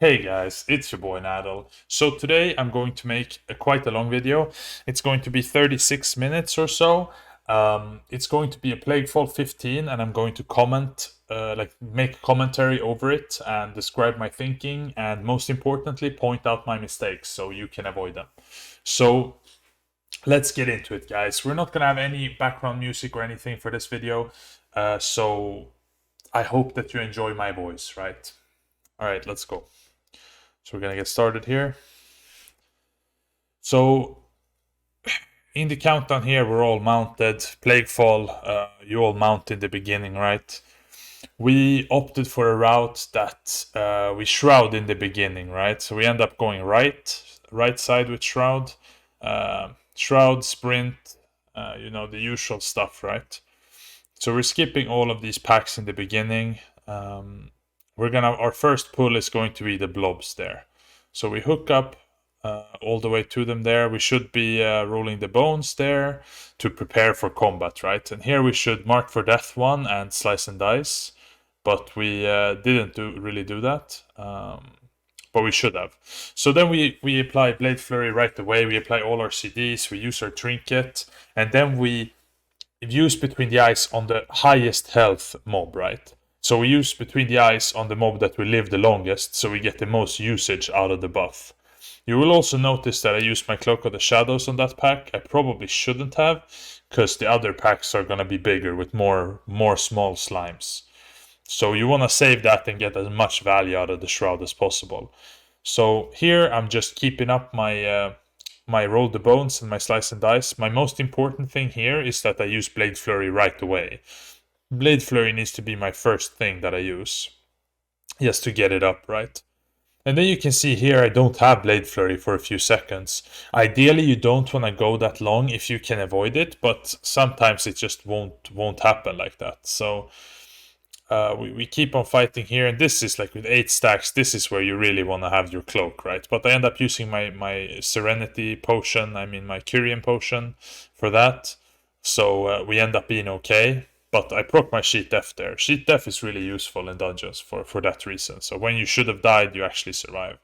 Hey guys, it's your boy Nadal. So today I'm going to make quite a long video. It's going to be 36 minutes or so. It's going to be a Plaguefall 15 and I'm going to make commentary over it and describe my thinking and most importantly point out my mistakes so you can avoid them. So let's get into it, guys. We're not going to have any background music or anything for this video. So I hope that you enjoy my voice, right? All right, let's go. So we're gonna get started here. So in the countdown here, we're all mounted. Plaguefall, you all mount in the beginning, right? We opted for a route that we shroud in the beginning, right? So we end up going right side with shroud, shroud, sprint, the usual stuff, right? So we're skipping all of these packs in the beginning. Our first pull is going to be the blobs there. So we hook up all the way to them there. We should be rolling the bones there to prepare for combat, right? And here we should mark for death one and slice and dice, but we didn't really do that. But we should have. So then we apply Blade Flurry right away. We apply all our CDs. We use our trinket, and then we use Between the Eyes on the highest health mob, right? So we use Between the Eyes on the mob that will live the longest, so we get the most usage out of the buff. You will also notice that I used my Cloak of the Shadows on that pack. I probably shouldn't have, because the other packs are going to be bigger with more small slimes. So you want to save that and get as much value out of the Shroud as possible. So here I'm just keeping up my roll the bones and my slice and dice. My most important thing here is that I use Blade Flurry right away. Blade Flurry needs to be my first thing that I use, just to get it up, right? And then you can see here I don't have Blade Flurry for a few seconds. Ideally you don't want to go that long if you can avoid it, but sometimes it just won't happen like that. So we keep on fighting here, and this is like with 8 stacks, this is where you really want to have your cloak, right? But I end up using my Serenity potion, my Kyrian potion for that. So we end up being okay. But I proc my Sheet Death there. Sheet Death is really useful in dungeons for that reason. So when you should have died, you actually survive.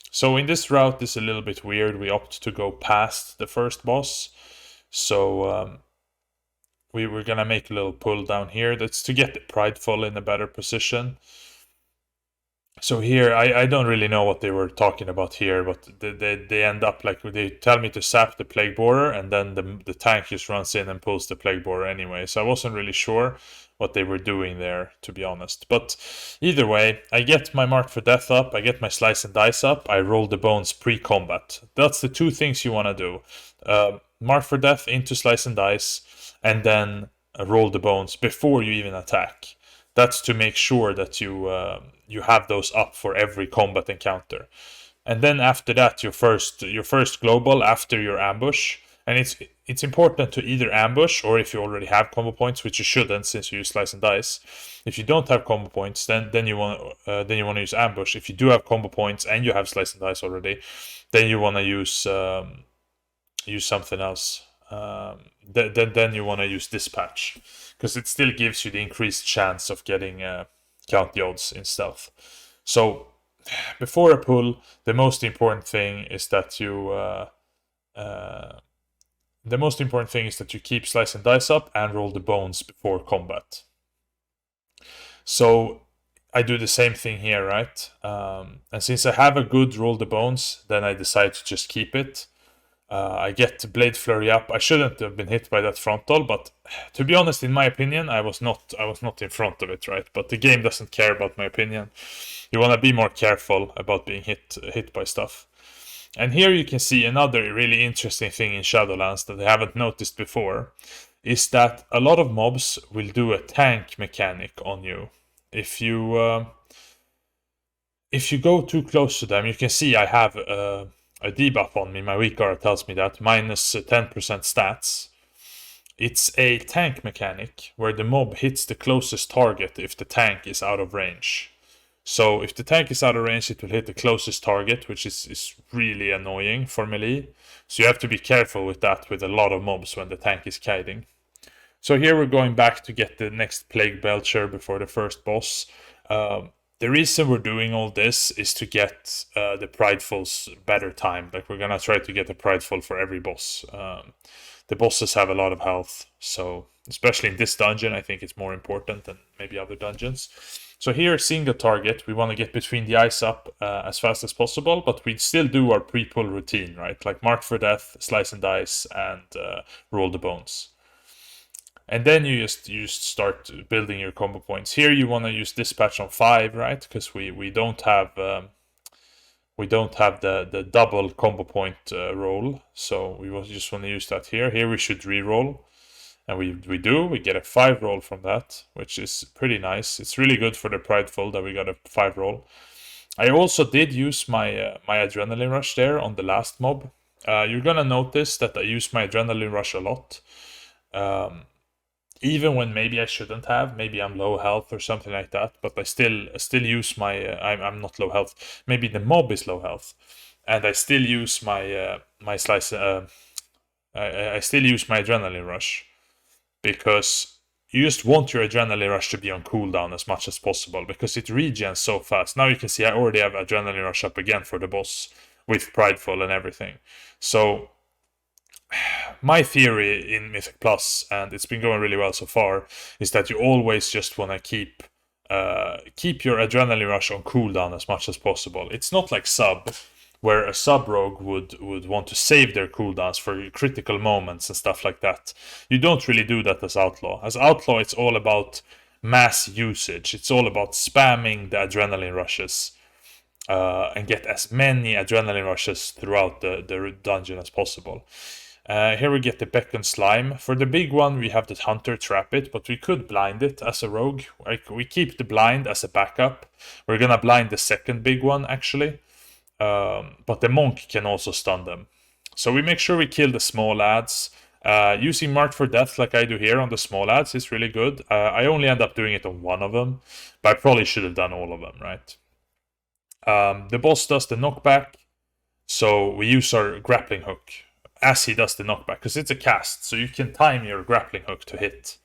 So in this route, it's a little bit weird. We opt to go past the first boss. So we were going to make a little pull down here. That's to get the Prideful in a better position. So here, I don't really know what they were talking about here, but they end up like, they tell me to sap the Plague Borer, and then the tank just runs in and pulls the Plague Borer anyway. So I wasn't really sure what they were doing there, to be honest. But either way, I get my Mark for Death up, I get my Slice and Dice up, I roll the bones pre-combat. That's the two things you want to do. Mark for Death into Slice and Dice, and then roll the bones before you even attack. That's to make sure that you have those up for every combat encounter. And then after that, your first global after your ambush. And it's important to either ambush, or if you already have combo points, which you shouldn't since you use slice and dice. If you don't have combo points, then you want to use ambush. If you do have combo points and you have slice and dice already, then you want to use something else. Then you want to use dispatch, because it still gives you the increased chance of getting count the odds in stealth. So before a pull, the most important thing is that you keep slice and dice up and roll the bones before combat. So I do the same thing here, right? And since I have a good roll the bones, then I decide to just keep it. I get Blade Flurry up. I shouldn't have been hit by that frontal, but to be honest, in my opinion, I was not in front of it, right? But the game doesn't care about my opinion. You want to be more careful about being hit by stuff. And here you can see another really interesting thing in Shadowlands that I haven't noticed before, is that a lot of mobs will do a tank mechanic on you. If you go too close to them, you can see I have a debuff on me. My weak aura tells me that, minus 10% stats. It's a tank mechanic where the mob hits the closest target if the tank is out of range. So if the tank is out of range, it will hit the closest target, which is really annoying for melee. So you have to be careful with that with a lot of mobs when the tank is kiting. So here we're going back to get the next Plague Belcher before the first boss. the reason we're doing all this is to get the Pridefuls better time. Like, we're gonna try to get a Prideful for every boss. The bosses have a lot of health, so especially in this dungeon, I think it's more important than maybe other dungeons. So here, single target, we want to get between the eyes up as fast as possible, but we still do our pre-pull routine, right? Like mark for death, slice and dice, and roll the bones. And then you just start building your combo points. Here you want to use dispatch on 5, right? Because we don't have the double combo point roll, so we just want to use that here. Here we should re-roll, and we do. We get a 5 roll from that, which is pretty nice. It's really good for the Prideful that we got a 5 roll. I also did use my my Adrenaline Rush there on the last mob. You're gonna notice that I use my Adrenaline Rush a lot. Even when maybe I shouldn't have, maybe I'm low health or something like that, but I still use my. I'm not low health. Maybe the mob is low health, and I still use my my slice. I still use my Adrenaline Rush, because you just want your Adrenaline Rush to be on cooldown as much as possible, because it regens so fast. Now you can see I already have Adrenaline Rush up again for the boss with Prideful and everything. So my theory in Mythic Plus, and it's been going really well so far, is that you always just want to keep your Adrenaline Rush on cooldown as much as possible. It's not like sub, where a sub rogue would want to save their cooldowns for critical moments and stuff like that. You don't really do that as Outlaw. As Outlaw, it's all about mass usage. It's all about spamming the Adrenaline Rushes. And get as many Adrenaline Rushes throughout the dungeon as possible. Here we get the Beckon Slime. For the big one, we have the Hunter trap it, but we could blind it as a rogue. We keep the blind as a backup. We're gonna blind the second big one, actually. But the Monk can also stun them. So we make sure we kill the small lads. Using Mark for Death like I do here on the small lads is really good. I only end up doing it on one of them, but I probably should have done all of them, right? The boss does the knockback, so we use our grappling hook as he does the knockback, because it's a cast, so you can time your grappling hook to hit.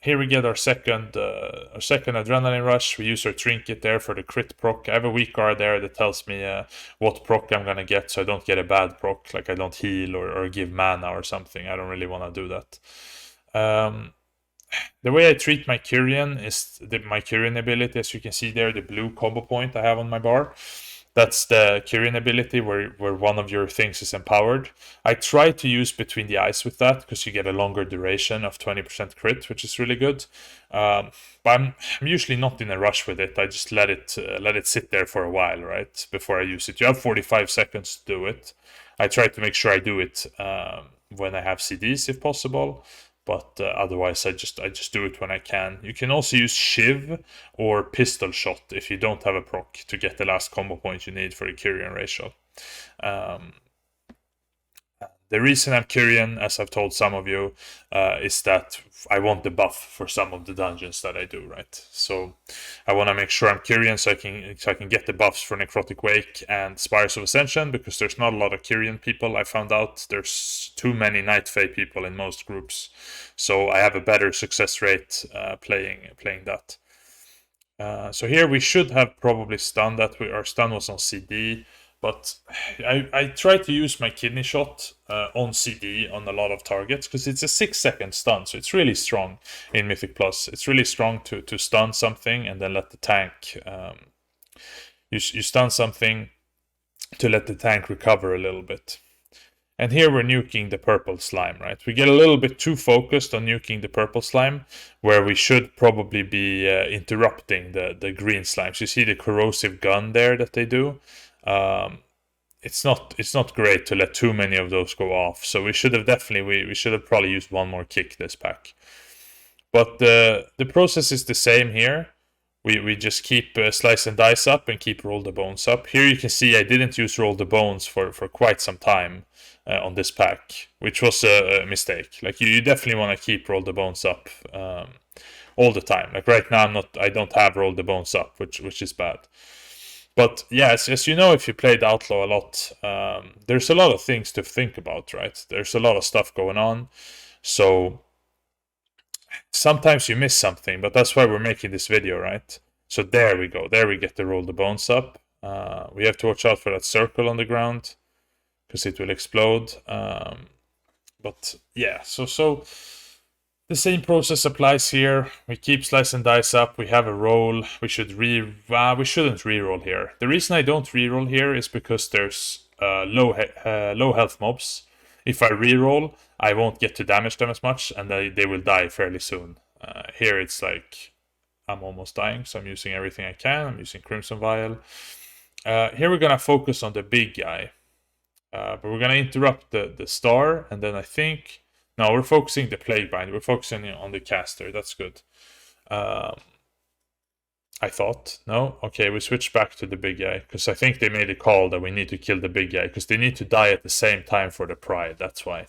Here we get our second Adrenaline Rush. We use our Trinket there for the crit proc. I have a weak guard there that tells me what proc I'm gonna get, so I don't get a bad proc, like I don't heal or give mana or something. I don't really want to do that. The way I treat my Kyrian is my Kyrian ability, as you can see there, the blue combo point I have on my bar. That's the Kyrian ability where one of your things is empowered. I try to use Between the Eyes with that, because you get a longer duration of 20% crit, which is really good. But I'm usually not in a rush with it. I just let it sit there for a while, right, before I use it. You have 45 seconds to do it. I try to make sure I do it when I have CDs if possible. But otherwise, I just do it when I can. You can also use Shiv or Pistol Shot if you don't have a proc to get the last combo point you need for a Kyrian ratio. The reason I'm Kyrian, as I've told some of you, is that I want the buff for some of the dungeons that I do, right? So I want to make sure I'm Kyrian so I can get the buffs for Necrotic Wake and Spires of Ascension, because there's not a lot of Kyrian people. I found out there's too many Night Fae people in most groups, so I have a better success rate playing that. So here we should have probably stunned that. Our stun was on CD. But I try to use my Kidney Shot on CD on a lot of targets, because it's a 6-second stun, so it's really strong in Mythic Plus. It's really strong to stun something and then let the tank... you stun something to let the tank recover a little bit. And here we're nuking the purple slime, right? We get a little bit too focused on nuking the purple slime, where we should probably be interrupting the green slimes. You see the corrosive gun there that they do? It's not great to let too many of those go off, so we should have probably used one more kick this pack. But the process is the same here. We just keep slice and dice up and keep roll the bones up. Here you can see I didn't use roll the bones for quite some time on this pack, which was a mistake. Like you definitely want to keep roll the bones up all the time. Like right now I don't have roll the bones up, which is bad. But yeah, as you know, if you played Outlaw a lot, there's a lot of things to think about, right? There's a lot of stuff going on. So sometimes you miss something, but that's why we're making this video, right? So there we go. There we get to roll the bones up. We have to watch out for that circle on the ground because it will explode. But yeah, so the same process applies here. We keep slice and dice up. We have a roll. We shouldn't re-roll here. The reason I don't re-roll here is because there's low health mobs. If I re-roll, I won't get to damage them as much, and they will die fairly soon. Here it's like I'm almost dying, so I'm using everything I can. I'm using Crimson Vial. Here we're gonna focus on the big guy. But we're gonna interrupt the star, and then I think no, we're focusing the plague bind. We're focusing on the caster. That's good. I thought no. Okay, we switch back to the big guy because I think they made a call that we need to kill the big guy because they need to die at the same time for the pride. That's why,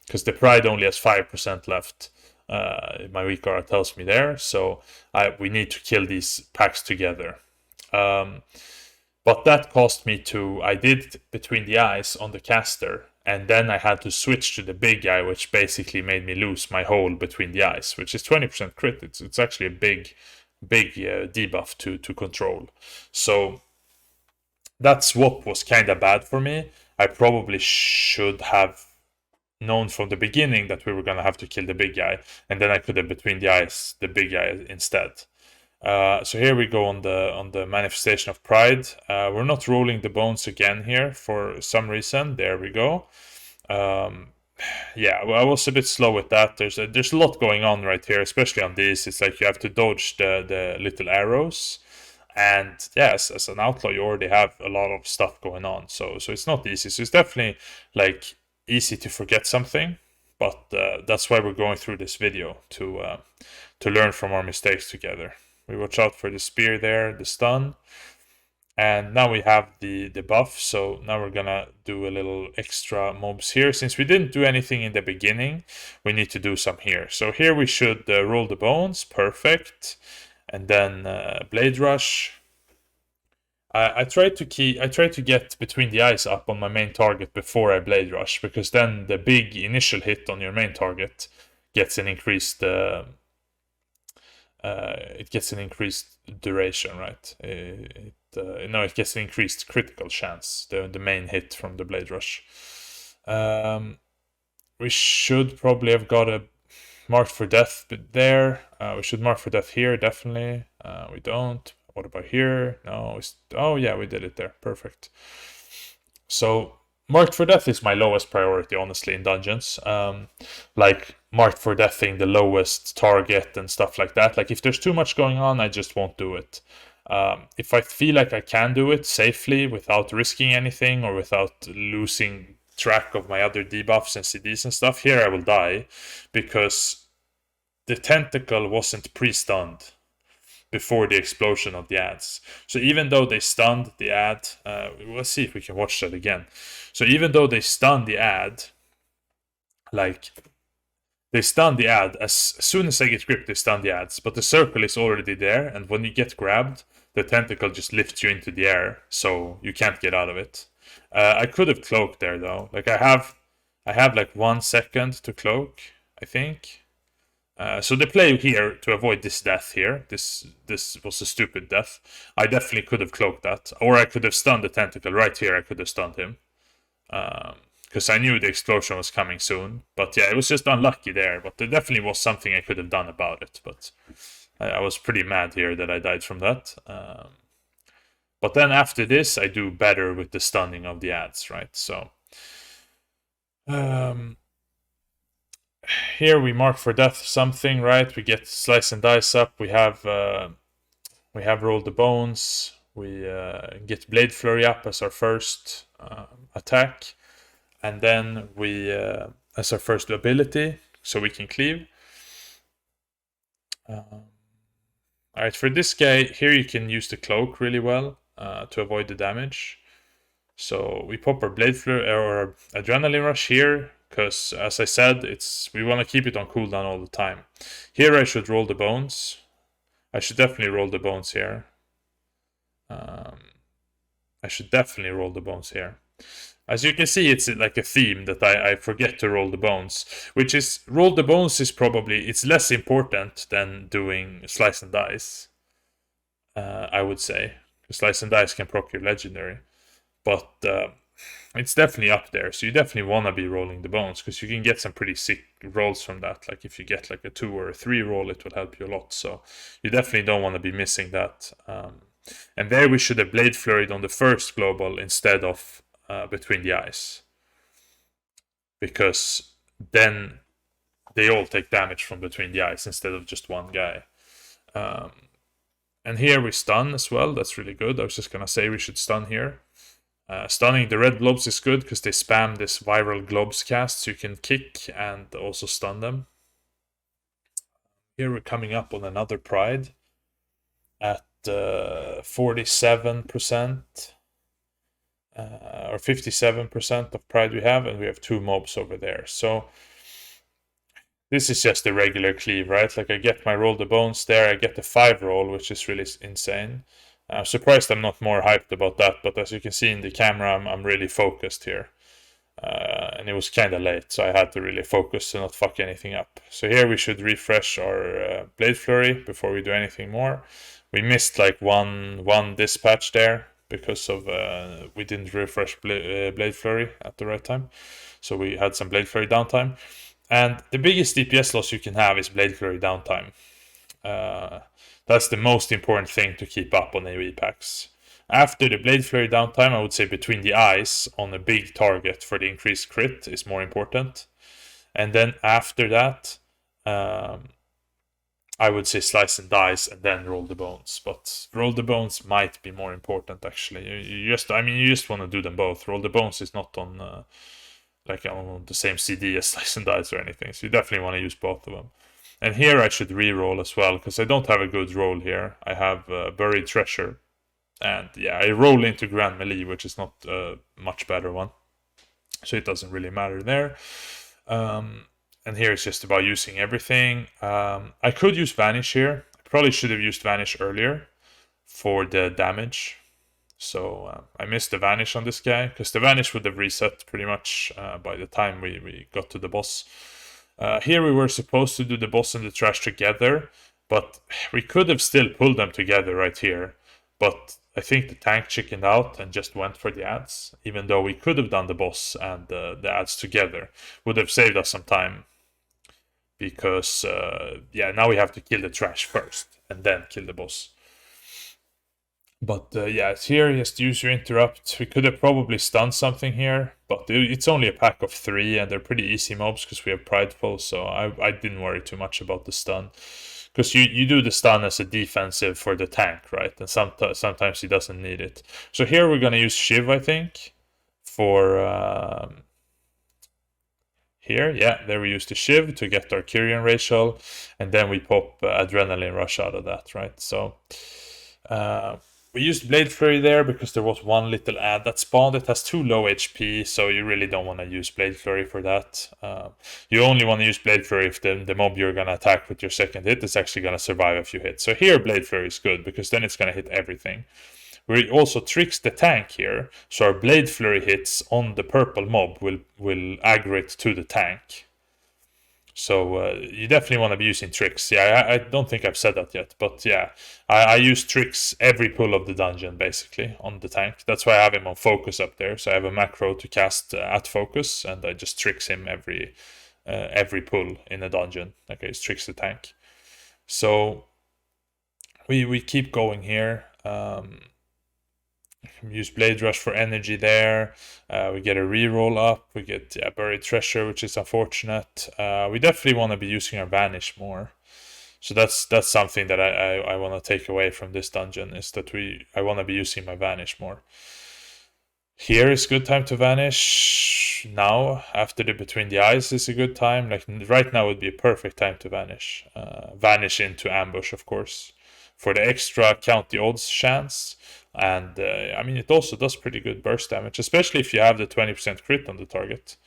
because the pride only has 5% left. My weak aura tells me there, so we need to kill these packs together. But that cost me I did between the eyes on the caster, and then I had to switch to the big guy, which basically made me lose my hole between the eyes, which is 20% crit. It's actually a big debuff to control. So that swap was kind of bad for me. I probably should have known from the beginning that we were going to have to kill the big guy, and then I could have between the eyes the big guy instead. So here we go on the manifestation of pride. We're not rolling the bones again here for some reason. There we go. Yeah, well, I was a bit slow with that. There's a lot going on right here, especially on these. It's like you have to dodge the little arrows, and yes, as an outlaw, you already have a lot of stuff going on. So it's not easy. So it's definitely like easy to forget something, but that's why we're going through this video to learn from our mistakes together. We watch out for the spear there, the stun. And now we have the buff, so now we're gonna do a little extra mobs here. Since we didn't do anything in the beginning, we need to do some here. So here we should roll the bones, perfect. And then Blade Rush. I tried to get between the eyes up on my main target before I Blade Rush, because then the big initial hit on your main target gets an increased it gets an increased duration, right? It gets an increased critical chance, the main hit from the Blade Rush. We should probably have got a marked for death there. We should mark for death here, definitely. We don't. What about here? No. Oh, yeah, we did it there. Perfect. So marked for death is my lowest priority, honestly, in dungeons. Like marked for deathing the lowest target and stuff like that. Like if there's too much going on, I just won't do it. If I feel like I can do it safely without risking anything or without losing track of my other debuffs and CDs and stuff, here I will die because the tentacle wasn't pre-stunned before the explosion of the ads. So even though they stunned the ad, let's see if we can watch that again. So even though they stunned the ad, like they stun the ad as soon as I get gripped, they stun the ads, but the circle is already there, and when you get grabbed, the tentacle just lifts you into the air, so you can't get out of it. I could have cloaked there though. Like I have like 1 second to cloak, I think. So the play here to avoid this death here, this was a stupid death. I definitely could have cloaked that, or I could have stunned the tentacle right here. I could have stunned him because I knew the explosion was coming soon. But yeah, it was just unlucky there. But there definitely was something I could have done about it. But I was pretty mad here that I died from that. But then after this, I do better with the stunning of the ads, right? So here we mark for death something, right? We get slice and dice up. We have rolled the bones. We get blade flurry up as our first attack, and then we as our first ability, so we can cleave. Alright, for this guy here, you can use the cloak really well to avoid the damage. So we pop our blade flurry or our adrenaline rush here, because as I said, we want to keep it on cooldown all the time. Here I should roll the bones. I should definitely roll the bones here. As you can see, it's like a theme that I forget to roll the bones, which is roll the bones is probably it's less important than doing slice and dice. I would say. Slice and Dice can proc your legendary. But it's definitely up there. So you definitely want to be rolling the bones because you can get some pretty sick rolls from that. Like if you get like a 2 or a 3 roll, it will help you a lot. So you definitely don't want to be missing that. And there we should have Blade Flurried on the first global instead of Between the Eyes. Because then they all take damage from Between the Eyes instead of just one guy. And here we stun as well. That's really good. I was just going to say we should stun here. Stunning the red globs is good because they spam this viral globs cast, so you can kick and also stun them. Here we're coming up on another Pride at 47% or 57% of Pride we have, and we have 2 mobs over there. So this is just a regular cleave, right? Like I get my roll the bones there, I get the 5 roll, which is really insane. I'm surprised I'm not more hyped about that, but as you can see in the camera, I'm really focused here. And it was kind of late, so I had to really focus to not fuck anything up. So here we should refresh our Blade Flurry before we do anything more. We missed like one dispatch there because of we didn't refresh Blade Flurry at the right time. So we had some Blade Flurry downtime. And the biggest DPS loss you can have is Blade Flurry downtime. That's the most important thing to keep up on AoE packs. After the Blade Flurry downtime, I would say Between the Eyes on a big target for the increased crit is more important. And then after that, I would say Slice and Dice and then Roll the Bones. But Roll the Bones might be more important actually. You just want to do them both. Roll the Bones is not on on the same CD as Slice and Dice or anything, so you definitely want to use both of them. And here I should re-roll as well, because I don't have a good roll here. I have Buried Treasure. And yeah, I roll into Grand Melee, which is not a much better one. So it doesn't really matter there. And here it's just about using everything. I could use Vanish here. I probably should have used Vanish earlier for the damage. So I missed the Vanish on this guy, because the Vanish would have reset pretty much by the time we got to the boss. Here we were supposed to do the boss and the trash together, but we could have still pulled them together right here. But I think the tank chickened out and just went for the ads, even though we could have done the boss and the ads together. Would have saved us some time. Because, now we have to kill the trash first and then kill the boss. But it's here, just use your interrupt. We could have probably stunned something here, but it's only a pack of 3 and they're pretty easy mobs because we have Prideful, so I didn't worry too much about the stun. Because you do the stun as a defensive for the tank, right? And sometimes he doesn't need it. So here we're going to use Shiv, I think, for... here, there we use the Shiv to get our Kyrian Racial, and then we pop Adrenaline Rush out of that, right? So... we used Blade Flurry there because there was one little ad that spawned. It has 2 low HP, so you really don't want to use Blade Flurry for that. You only want to use Blade Flurry if the mob you're going to attack with your second hit is actually going to survive a few hits. So here Blade Flurry is good because then it's going to hit everything. We also tricks the tank here, so our Blade Flurry hits on the purple mob will aggravate to the tank. So you definitely want to be using tricks. Yeah, I don't think I've said that yet, but yeah, I use tricks every pull of the dungeon basically on the tank. That's why I have him on focus up there. So I have a macro to cast at focus, and I just tricks him every pull in a dungeon. Okay, it tricks the tank. So we keep going here. Use Blade Rush for energy there. We get a reroll up. We get Buried Treasure, which is unfortunate. We definitely want to be using our Vanish more. So that's something that I want to take away from this dungeon, is that I want to be using my Vanish more. Here is good time to Vanish. Now, after the Between the Eyes is a good time. Like right now would be a perfect time to Vanish. Vanish into Ambush, of course, for the extra count the odds chance. And it also does pretty good burst damage, especially if you have the 20% crit on the target.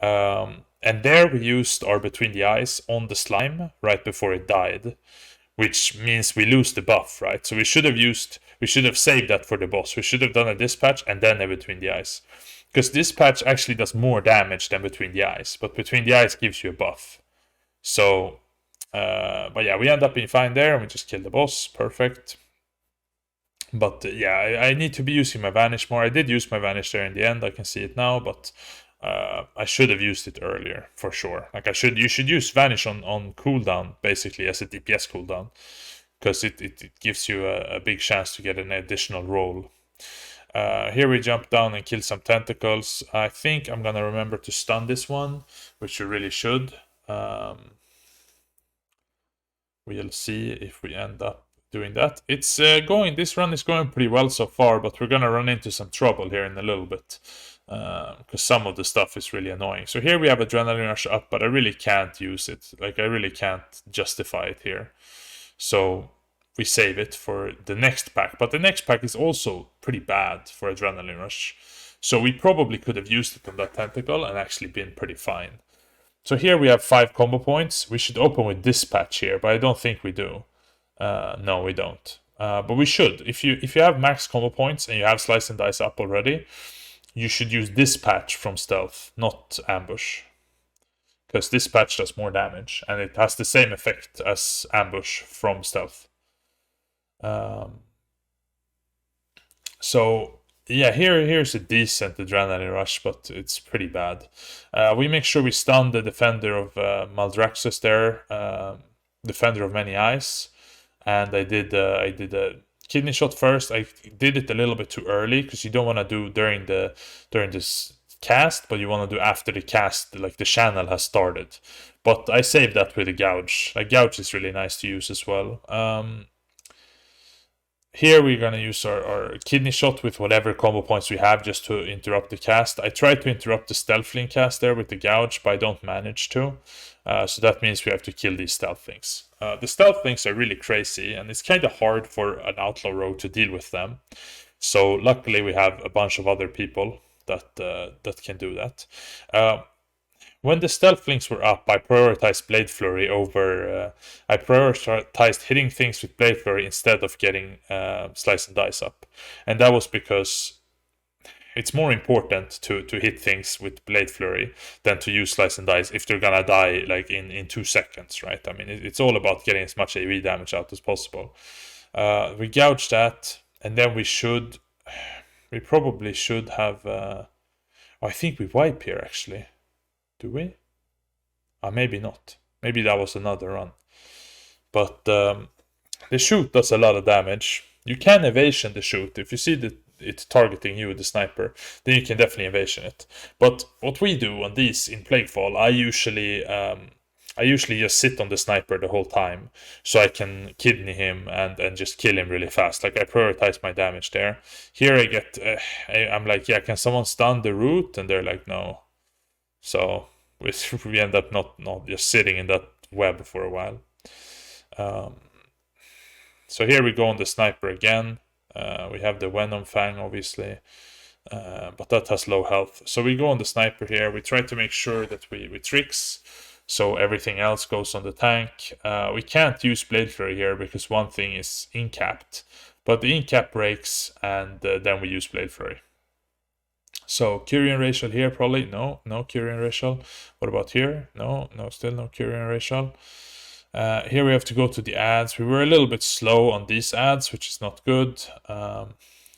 And there we used our Between the Eyes on the slime right before it died, which means we lose the buff, right? So we should have saved that for the boss. We should have done a Dispatch and then a Between the Eyes. Because Dispatch actually does more damage than Between the Eyes, but Between the Eyes gives you a buff. So, we end up being fine there, and we just kill the boss. Perfect. But yeah, I need to be using my Vanish more. I did use my Vanish there in the end. I can see it now, but I should have used it earlier for sure. Like you should use Vanish on cooldown basically as a DPS cooldown, because it gives you a big chance to get an additional roll. Here we jump down and kill some tentacles. I think I'm gonna remember to stun this one, which you really should. We'll see if we end up doing that. It's this run is going pretty well so far, but we're gonna run into some trouble here in a little bit, because some of the stuff is really annoying. So here we have Adrenaline Rush up, but I really can't use it. Like, I really can't justify it here. So we save it for the next pack. But the next pack is also pretty bad for Adrenaline Rush. So we probably could have used it on that tentacle and actually been pretty fine. So here we have 5 combo points. We should open with Dispatch here, but I don't think we do. No, we don't. But we should. If you have max combo points and you have Slice and Dice up already, you should use Dispatch from Stealth, not Ambush. Because Dispatch does more damage, and it has the same effect as Ambush from Stealth. So yeah, here's a decent Adrenaline Rush, but it's pretty bad. We make sure we stun the Defender of Maldraxxus there, Defender of Many Eyes, and I did a Kidney Shot first. I did it a little bit too early because you don't want to do during this cast, but you want to do after the cast, like the channel has started. But I saved that with a Gouge. Like, Gouge is really nice to use as well. Here we're going to use our Kidney Shot with whatever combo points we have just to interrupt the cast. I tried to interrupt the Stealthling cast there with the Gouge, but I don't manage to. So that means we have to kill these Stealthlings. The Stealthlings are really crazy, and it's kind of hard for an Outlaw rogue to deal with them. So luckily we have a bunch of other people that can do that. When the Stealthlings were up, I prioritized Blade Flurry over... I prioritized hitting things with Blade Flurry instead of getting Slice and Dice up. And that was because it's more important to hit things with Blade Flurry than to use Slice and Dice if they're gonna die like in 2 seconds, right? I mean, it's all about getting as much AV damage out as possible. We gouge that, and then we probably should have... I think we wipe here, actually. Do we? Maybe not. Maybe that was another run. But the shoot does a lot of damage. You can evasion the shoot. If you see it targeting you with the sniper, then you can definitely evasion it. But what we do on these in Plaguefall, I usually just sit on the sniper the whole time, so I can kidney him and just kill him really fast. Like, I prioritize my damage there. Here I get, I'm like, yeah, can someone stun the root? And they're like, no. So we end up not just sitting in that web for a while. So here we go on the sniper again. We have the Venom Fang, obviously, but that has low health. So we go on the sniper here. We try to make sure that we tricks, so everything else goes on the tank. We can't use Blade Flurry here because one thing is incapped, but the incap breaks, and then we use Blade Flurry. So Kyrian Racial here, probably. No Kyrian Racial. What about here? No, still no Kyrian Racial. Here we have to go to the ads. We were a little bit slow on these ads, which is not good.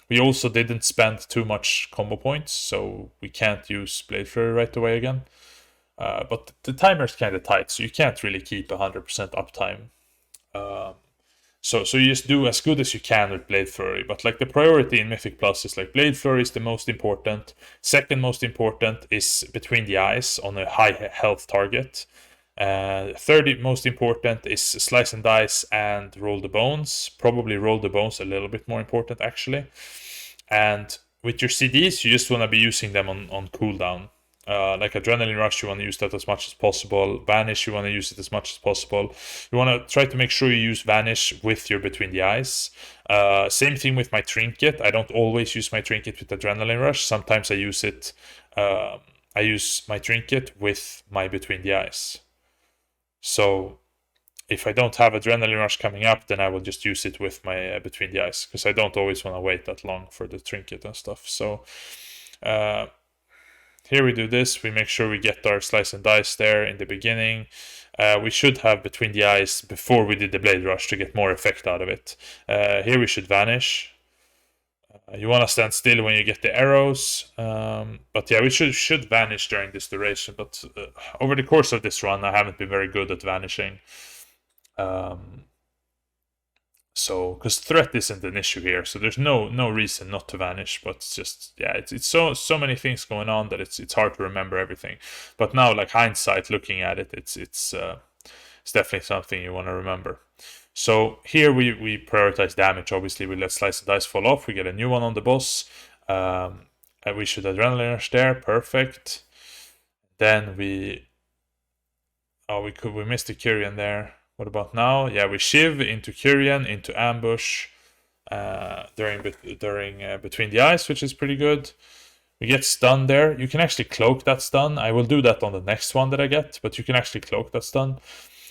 We also didn't spend too much combo points, so we can't use Blade Flurry right away again. But the timer's kind of tight, so you can't really keep 100% uptime. So you just do as good as you can with Blade Flurry. But like, the priority in Mythic Plus is like Blade Flurry is the most important. Second most important is Between the Eyes on a high health target. Third most important is Slice and Dice and Roll the Bones. Probably Roll the Bones a little bit more important, actually. And with your CDs, you just want to be using them on cooldown. Like Adrenaline Rush, you want to use that as much as possible. Vanish, you want to use it as much as possible. You want to try to make sure you use Vanish with your Between the Eyes. Same thing with my Trinket. I don't always use my Trinket with Adrenaline Rush. Sometimes I use it. I use my Trinket with my Between the Eyes. So if I don't have Adrenaline Rush coming up, then I will just use it with my Between the Eyes, because I don't always want to wait that long for the Trinket and stuff. So here we do this. We make sure we get our Slice and Dice there in the beginning. We should have Between the Eyes before we did the Blade Rush to get more effect out of it. Here we should Vanish. You want to stand still when you get the arrows. But yeah, we should vanish during this duration. But over the course of this run, I haven't been very good at vanishing. So, because threat isn't an issue here, so there's no reason not to vanish. But it's just, yeah, it's so many things going on that it's hard to remember everything. But now, like hindsight, looking at it, it's definitely something you want to remember. So here we prioritize damage. Obviously, we let Slice and Dice fall off. We get a new one on the boss. And we should Adrenaline Rush there. Perfect. Then we missed the Kyrian there. What about now? Yeah, we shiv into Kyrian, into ambush during between the eyes, which is pretty good. We get stun there. You can actually cloak that stun. I will do that on the next one that I get, but you can actually cloak that stun.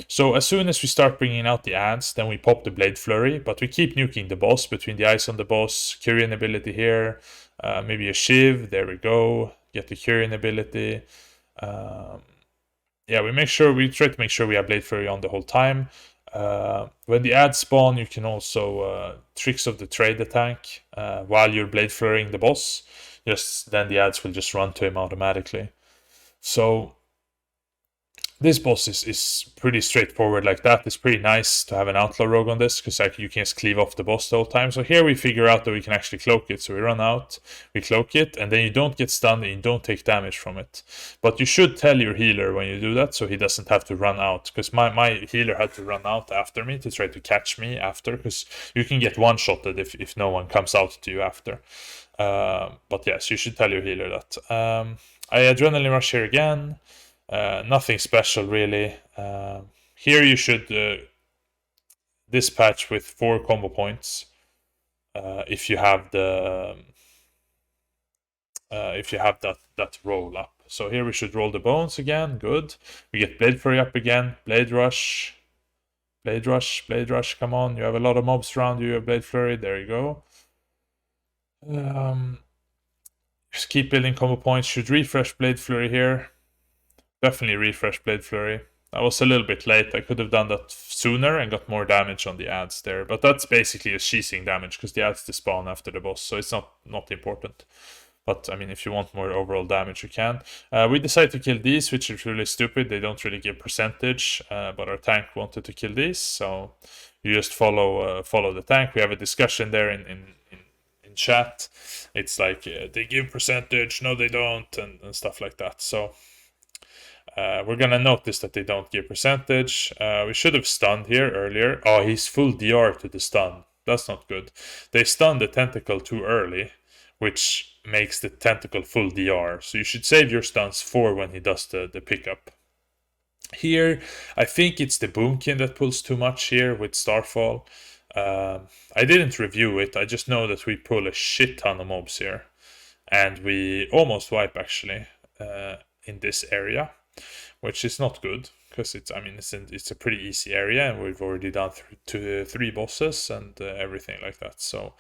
So as soon as we start bringing out the ants, then we pop the Blade Flurry, but we keep nuking the boss, between the eyes on the boss, Kyrian ability here, maybe a Shiv, there we go, get the Kyrian ability. Yeah, we try to make sure we have Blade Flurry on the whole time. When the ads spawn, you can also Tricks of the Trade the tank while you're Blade Flurrying the boss. Then the ads will just run to him automatically. So this boss is pretty straightforward like that. It's pretty nice to have an Outlaw Rogue on this, because like you can just cleave off the boss the whole time. So here we figure out that we can actually cloak it. So we run out, we cloak it, and then you don't get stunned and you don't take damage from it. But you should tell your healer when you do that, so he doesn't have to run out. Because my healer had to run out after me to try to catch me after, because you can get one-shotted if no one comes out to you after. But yes, you should tell your healer that. I Adrenaline Rush here again. Nothing special really. Here you should dispatch with 4 combo points if you have the that roll up. So here we should roll the bones again. Good. We get Blade Flurry up again. Blade Rush. Blade Rush. Blade Rush. Come on. You have a lot of mobs around you. You have Blade Flurry. There you go. Just keep building combo points. Should refresh Blade Flurry here. Definitely refresh Blade Flurry. I was a little bit late. I could have done that sooner and got more damage on the ads there. But that's basically a sheathing damage, because the ads despawn after the boss, so it's not important. But I mean, if you want more overall damage, you can. We decided to kill these, which is really stupid. They don't really give percentage, but our tank wanted to kill these, so you just follow the tank. We have a discussion there in chat. It's like they give percentage, no they don't, and stuff like that. So we're gonna notice that they don't give percentage. We should have stunned here earlier. Oh, he's full DR to the stun. That's not good. They stunned the tentacle too early, which makes the tentacle full DR. So you should save your stuns for when he does the pickup. Here, I think it's the Boomkin that pulls too much here with Starfall. I didn't review it. I just know that we pull a shit ton of mobs here. And we almost wipe, actually, in this area, which is not good, because it's a pretty easy area, and we've already done 3 bosses and everything like that. So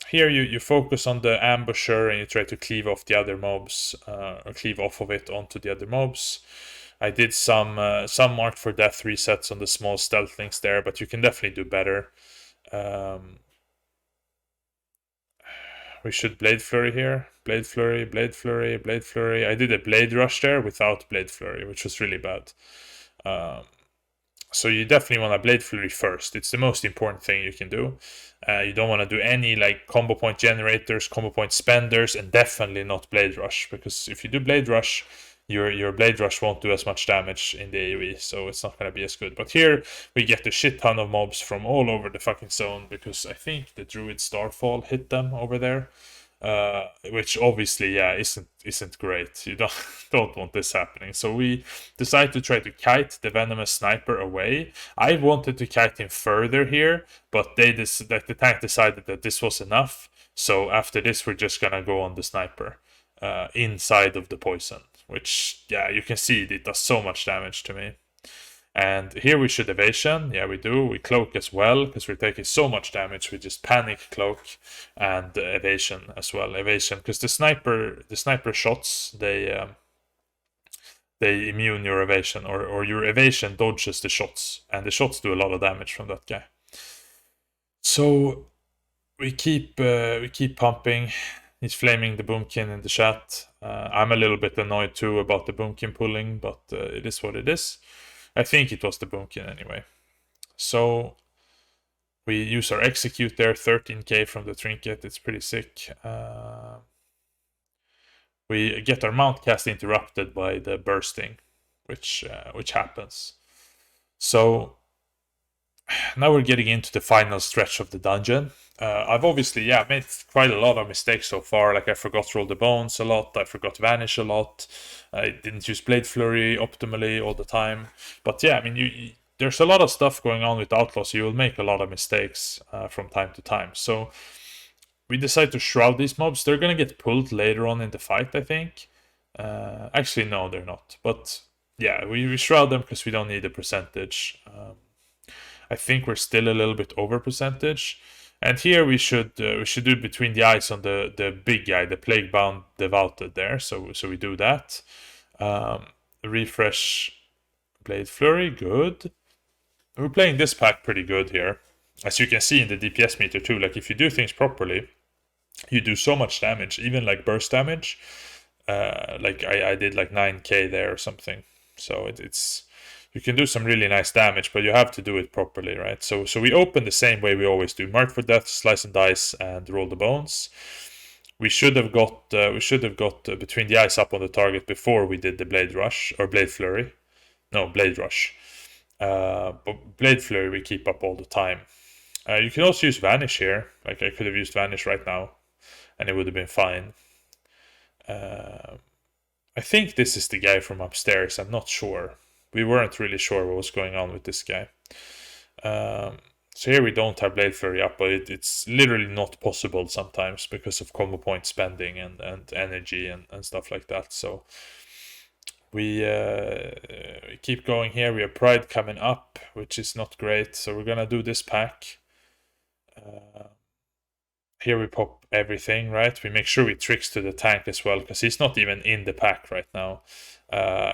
here you focus on the ambusher and you try to cleave off the other mobs, or cleave off of it onto the other mobs. I did some marked for death resets on the small stealth links there, but you can definitely do better. We should Blade Flurry here. Blade Flurry, Blade Flurry, Blade Flurry. I did a Blade Rush there without Blade Flurry, which was really bad. So you definitely want to Blade Flurry first. It's the most important thing you can do. You don't want to do any like combo point generators, combo point spenders, and definitely not Blade Rush, because if you do Blade Rush, your Blade Rush won't do as much damage in the AoE, so it's not going to be as good. But here we get a shit ton of mobs from all over the fucking zone, because I think the Druid Starfall hit them over there. Which obviously, yeah, isn't great. You don't want this happening. So we decide to try to kite the venomous sniper away. I wanted to kite him further here, but the tank decided that this was enough. So after this, we're just gonna go on the sniper inside of the poison, which, yeah, you can see it does so much damage to me. And here we should evasion. Yeah, we do. We cloak as well, because we're taking so much damage. We just panic, cloak, and evasion as well. Evasion, because the sniper shots, they immune your evasion, or your evasion dodges the shots, and the shots do a lot of damage from that guy. So we keep pumping. He's flaming the boomkin in the chat. I'm a little bit annoyed too about the boomkin pulling, but it is what it is. I think it was the boomkin anyway. So we use our execute there, 13k from the trinket. It's pretty sick. We get our mount cast interrupted by the bursting, which happens. So now we're getting into the final stretch of the dungeon. I've obviously, made quite a lot of mistakes so far. Like I forgot to roll the bones a lot. I forgot to vanish a lot. I didn't use blade flurry optimally all the time. But yeah, I mean, there's a lot of stuff going on with Outlaw, so you will make a lot of mistakes from time to time. So we decide to shroud these mobs. They're gonna get pulled later on in the fight, I think. Actually, no, they're not. But yeah, we shroud them because we don't need a percentage. I think we're still a little bit over percentage. And here we should do it between the eyes on the big guy, the plague bound devoted there. So we do that. Refresh blade flurry, good. We're playing this pack pretty good here, as you can see in the DPS meter too. Like if you do things properly, you do so much damage, even like burst damage. Like I did like 9k there or something. So it's you can do some really nice damage, but you have to do it properly, right? So we open the same way we always do: mark for death, slice and dice, and roll the bones. We should have got between the eyes up on the target before we did the blade rush or blade flurry. No, blade rush. But blade flurry we keep up all the time. You can also use vanish here. Like I could have used vanish right now, and it would have been fine. I think this is the guy from upstairs. I'm not sure. We weren't really sure what was going on with this guy. So here we don't have Blade Flurry up, but it's literally not possible sometimes because of combo point spending and energy and stuff like that. So we keep going here. We have Pride coming up, which is not great. So we're gonna do this pack. Here we pop everything, right? We make sure we tricks to the tank as well, because he's not even in the pack right now.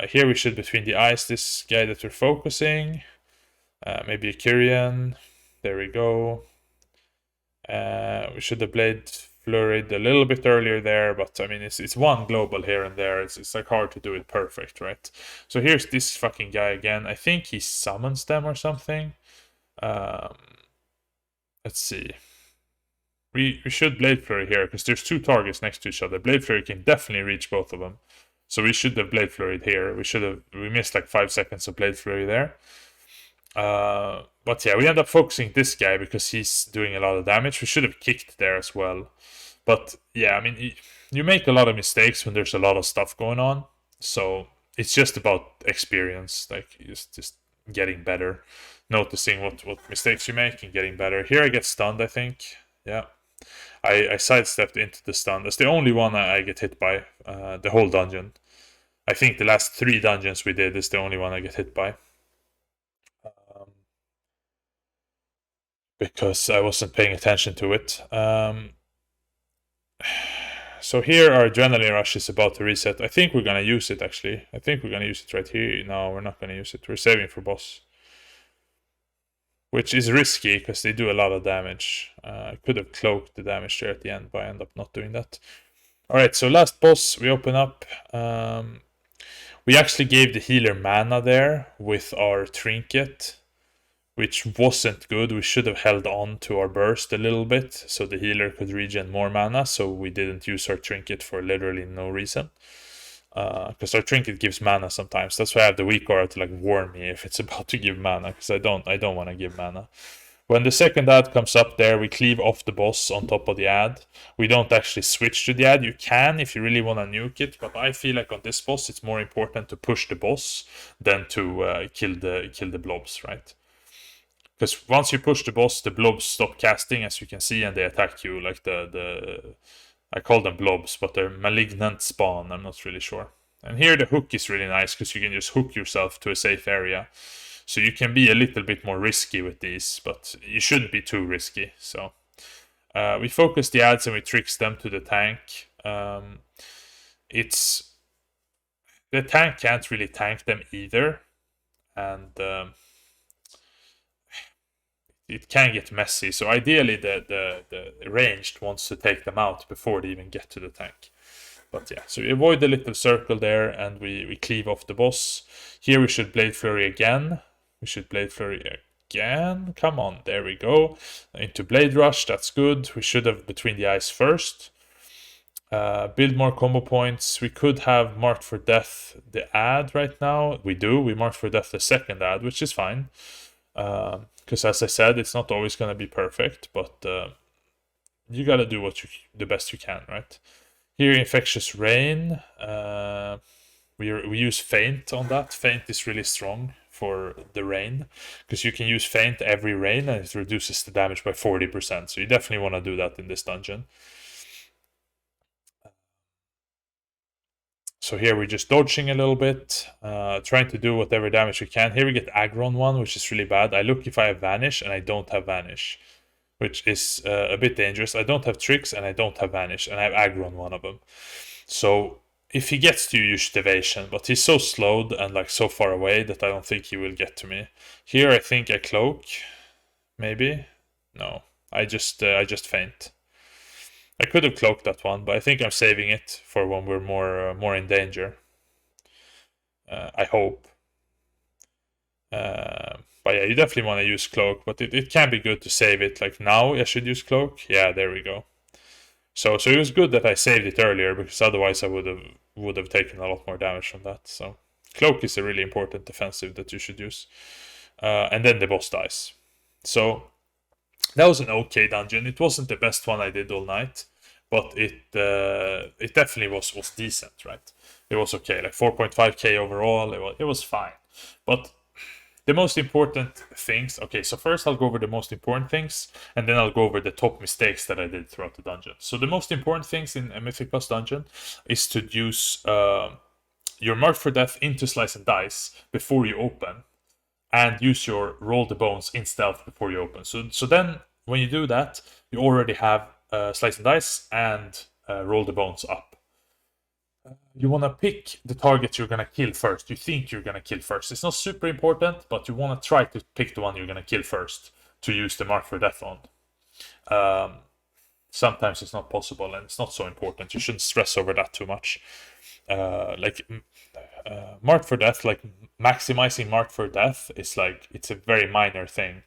Here we should between the eyes this guy that we're focusing. Maybe a Kyrian. There we go. We should have blade flurried a little bit earlier there, but I mean it's one global here and there. It's like hard to do it perfect, right? So here's this fucking guy again. I think he summons them or something. Let's see. We should Blade Flurry here, because there's two targets next to each other. Blade Flurry can definitely reach both of them. So we should have Blade Flurried here. We missed like 5 seconds of Blade Flurry there. But yeah, we end up focusing this guy because he's doing a lot of damage. We should have kicked there as well. But yeah, I mean, you make a lot of mistakes when there's a lot of stuff going on. So it's just about experience, like just getting better, noticing what mistakes you make and getting better. Here I get stunned, I think. Yeah. I sidestepped into the stun. That's the only one I get hit by the whole dungeon. I think the last 3 dungeons we did is the only one I get hit by. Because I wasn't paying attention to it. So here our adrenaline rush is about to reset. I think we're gonna use it actually. I think we're gonna use it right here. No, we're not gonna use it. We're saving for boss. Which is risky because they do a lot of damage. I could have cloaked the damage there at the end, but I end up not doing that. Alright, so last boss we open up. We actually gave the healer mana there with our trinket, which wasn't good. We should have held on to our burst a little bit so the healer could regen more mana, so we didn't use our trinket for literally no reason. Because our trinket gives mana sometimes. That's why I have the weak aura to like warn me if it's about to give mana, because I don't want to give mana. When the second ad comes up there, we cleave off the boss on top of the ad. We don't actually switch to the ad. You can if you really want to nuke it, but I feel like on this boss it's more important to push the boss than to kill the blobs, right? Because once you push the boss, the blobs stop casting, as you can see, and they attack you like I call them blobs, but they're malignant spawn. I'm not really sure. And here the hook is really nice because you can just hook yourself to a safe area. So you can be a little bit more risky with these, but you shouldn't be too risky. So we focus the ads and we tricks them to the tank. The tank can't really tank them either, and it can get messy. So ideally, the ranged wants to take them out before they even get to the tank. But yeah, so we avoid the little circle there, and we cleave off the boss. Here we should Blade Flurry again. We should Blade Flurry again. Come on, there we go. Into Blade Rush, that's good. We should have Between the Eyes first. Build more combo points. We could have Marked for Death the ad right now. We do. We Marked for Death the second ad, which is fine. Because as I said, it's not always going to be perfect, but you got to do the best you can, right? Here, Infectious Rain. We use Feint on that. Feint is really strong for the rain, because you can use Feint every rain and it reduces the damage by 40%. So you definitely want to do that in this dungeon. So here we're just dodging a little bit, trying to do whatever damage we can. Here we get aggro on one, which is really bad. I look if I have Vanish, and I don't have Vanish, which is a bit dangerous. I don't have Tricks, and I don't have Vanish, and I have aggro on one of them. So if he gets to you, use Evasion, but he's so slowed and like so far away that I don't think he will get to me. Here I think I cloak, maybe. No, I just feint. I could have cloaked that one, but I think I'm saving it for when we're more in danger. I hope. But yeah, you definitely want to use cloak, but it can be good to save it. Like now, I should use cloak. Yeah, there we go. So it was good that I saved it earlier, because otherwise I would have taken a lot more damage from that. So cloak is a really important defensive that you should use. And then the boss dies. So that was an okay dungeon. It wasn't the best one I did all night, but it definitely was decent, right? It was okay, like 4.5k overall. It was fine. But the most important things. Okay, so first I'll go over the most important things, and then I'll go over the top mistakes that I did throughout the dungeon. So the most important things in a Mythic Plus dungeon is to use your Mark for Death into Slice and Dice before you open, and use your Roll the Bones in stealth before you open. So then when you do that, you already have Slice and Dice and Roll the Bones up. You want to pick the target you're going to kill first. You think you're going to kill first. It's not super important, but you want to try to pick the one you're going to kill first to use the Mark for Death on. Sometimes it's not possible, and it's not so important. You shouldn't stress over that too much. Mark for Death, like maximizing Mark for Death is like, it's a very minor thing.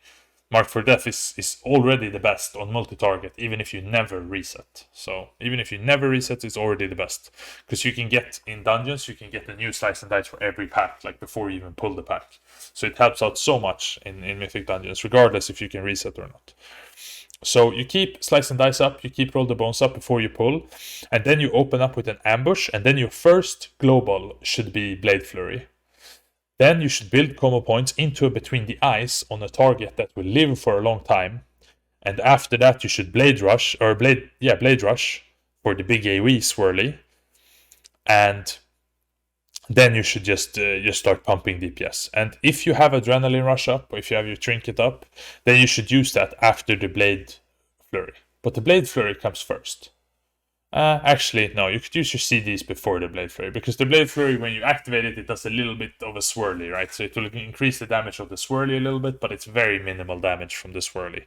Mark for Death is already the best on multi-target, even if you never reset. So even if you never reset, it's already the best. Because you can get, in dungeons, you can get a new Slice and Dice for every pack, like before you even pull the pack. So it helps out so much in Mythic dungeons, regardless if you can reset or not. So you keep Slice and Dice up, you keep Roll the Bones up before you pull, and then you open up with an ambush, and then your first global should be Blade Flurry. Then you should build combo points into a Between the Eyes on a target that will live for a long time. And after that, you should Blade Rush for the big AoE swirly. And then you should just start pumping DPS. And if you have Adrenaline Rush up, or if you have your Trinket up, then you should use that after the Blade Flurry. But the Blade Flurry comes first. Actually, no, you could use your CDs before the Blade Flurry, because the Blade Flurry, when you activate it, it does a little bit of a swirly, right? So it will increase the damage of the swirly a little bit, but it's very minimal damage from the swirly.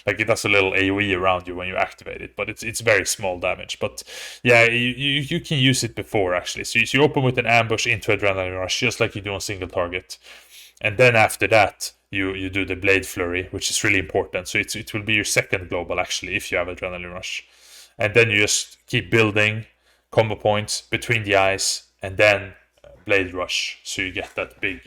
Like, it does a little AoE around you when you activate it, but it's very small damage. But yeah, you can use it before, actually. So you open with an ambush into Adrenaline Rush, just like you do on single target. And then after that, you do the Blade Flurry, which is really important. So it will be your second global, actually, if you have Adrenaline Rush. And then you just keep building combo points Between the Eyes, and then Blade Rush, so you get that big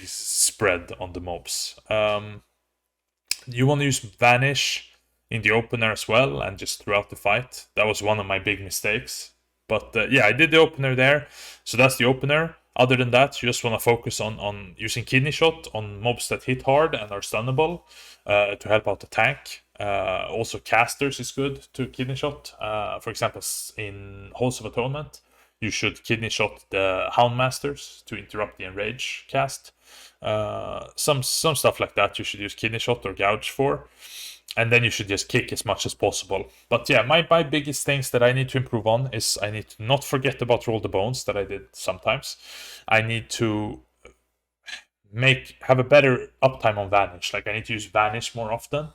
spread on the mobs. You want to use Vanish in the opener as well, and just throughout the fight. That was one of my big mistakes. But yeah, I did the opener there, so that's the opener. Other than that, you just want to focus on using Kidney Shot on mobs that hit hard and are stunnable to help out the tank. Also, casters is good to Kidney Shot. For example, in Halls of Atonement, you should Kidney Shot the Houndmasters to interrupt the Enrage cast. Some stuff like that you should use Kidney Shot or Gouge for. And then you should just kick as much as possible. But yeah, my biggest things that I need to improve on is I need to not forget about Roll the Bones that I did sometimes. I need to have a better uptime on Vanish. Like I need to use Vanish more often,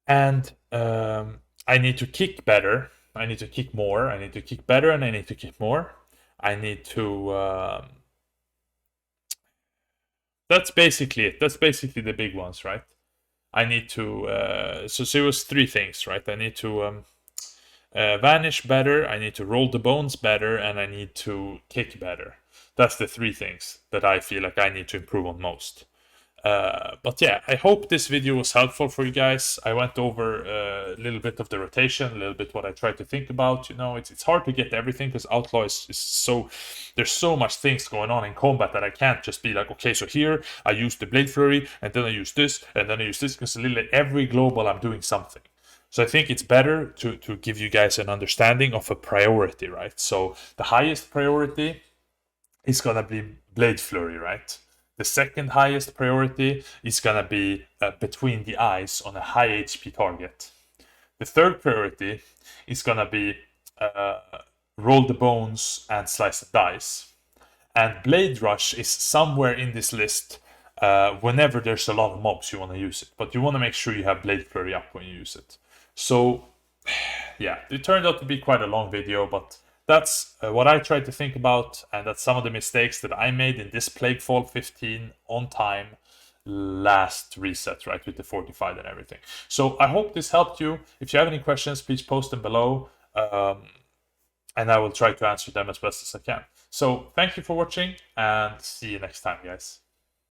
and I need to kick better. I need to kick more. I need to kick better, and I need to kick more. I need to. That's basically it. That's basically the big ones, right? I need to. So it was three things, right? I need to vanish better. I need to roll the bones better, and I need to kick better. That's the three things that I feel like I need to improve on most. But yeah, I hope this video was helpful for you guys. I went over a little bit of the rotation, a little bit what I tried to think about. You know, it's hard to get everything because Outlaw is so, there's so much things going on in combat that I can't just be like, okay, so here I use the Blade Flurry, and then I use this, and then I use this, because literally every global I'm doing something. So I think it's better to give you guys an understanding of a priority, right? So the highest priority is gonna be Blade Flurry, right? The second highest priority is gonna be between the eyes on a high HP target. The third priority is gonna be roll the bones and slice the dice. And Blade Rush is somewhere in this list whenever there's a lot of mobs you want to use it. But you want to make sure you have Blade Flurry up when you use it. So, yeah, it turned out to be quite a long video, but that's what I tried to think about, and that's some of the mistakes that I made in this Plaguefall 15 on time last reset, right, with the fortified and everything. So I hope this helped you. If you have any questions, please post them below, and I will try to answer them as best as I can. So thank you for watching, and see you next time, guys.